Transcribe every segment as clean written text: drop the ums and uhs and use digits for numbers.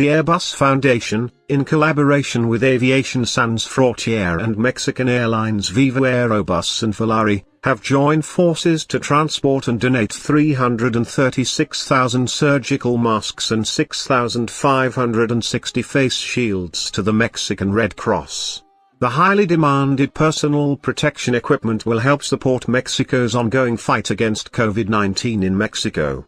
The Airbus Foundation, in collaboration with Aviation Sans Frontières and Mexican Airlines Viva Aerobus and Volaris, have joined forces to transport and donate 336,000 surgical masks and 6,560 face shields to the Mexican Red Cross. The highly demanded personal protection equipment will help support Mexico's ongoing fight against COVID-19 in Mexico.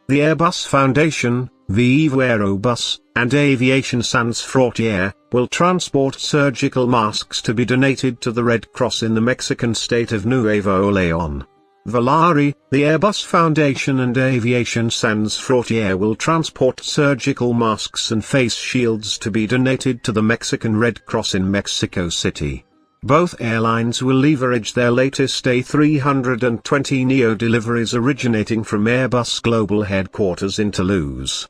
The Airbus Foundation, Viva Aerobus, and Aviation Sans Frontières, will transport surgical masks to be donated to the Red Cross in the Mexican state of Nuevo León. Volaris, the Airbus Foundation and Aviation Sans Frontières will transport surgical masks and face shields to be donated to the Mexican Red Cross in Mexico City. Both airlines will leverage their latest A320 neo deliveries originating from Airbus Global Headquarters in Toulouse.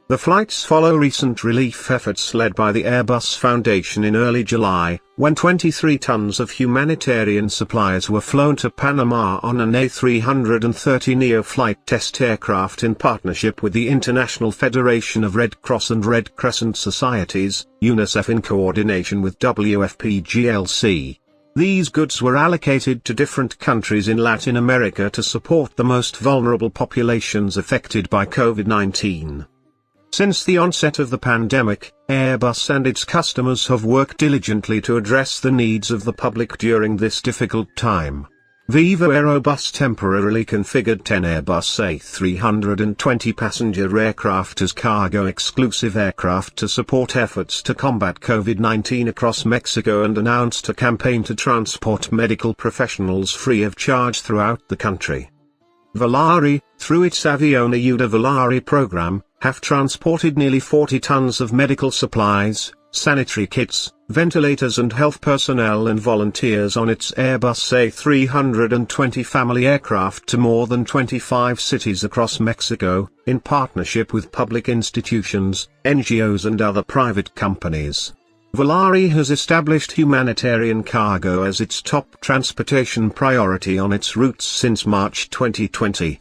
The flights follow recent relief efforts led by the Airbus Foundation in early July, when 23 tons of humanitarian supplies were flown to Panama on an A330 neo flight test aircraft in partnership with the International Federation of Red Cross and Red Crescent Societies, UNICEF, in coordination with WFP GLC. These goods were allocated to different countries in Latin America to support the most vulnerable populations affected by COVID-19. Since the onset of the pandemic, Airbus and its customers have worked diligently to address the needs of the public during this difficult time. Viva Aerobus temporarily configured 10 Airbus A320 passenger aircraft as cargo-exclusive aircraft to support efforts to combat COVID-19 across Mexico and announced a campaign to transport medical professionals free of charge throughout the country. Volaris, through its Avión Ayuda Volaris program, have transported nearly 40 tons of medical supplies, sanitary kits, ventilators and health personnel and volunteers on its Airbus A320 family aircraft to more than 25 cities across Mexico, in partnership with public institutions, NGOs and other private companies. Volaris has established humanitarian cargo as its top transportation priority on its routes since March 2020.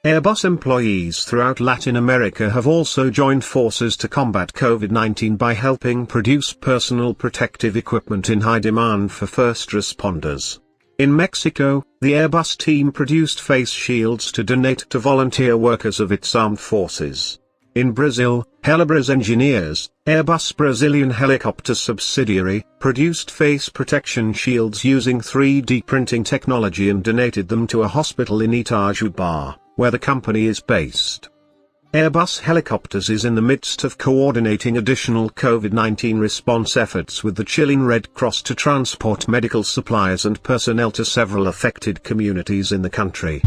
Airbus employees throughout Latin America have also joined forces to combat COVID-19 by helping produce personal protective equipment in high demand for first responders. In Mexico, the Airbus team produced face shields to donate to volunteer workers of its armed forces. In Brazil, Helibras engineers, Airbus Brazilian helicopter subsidiary, produced face protection shields using 3D printing technology and donated them to a hospital in Itajubá, where the company is based. Airbus Helicopters is in the midst of coordinating additional COVID-19 response efforts with the Chilean Red Cross to transport medical supplies and personnel to several affected communities in the country.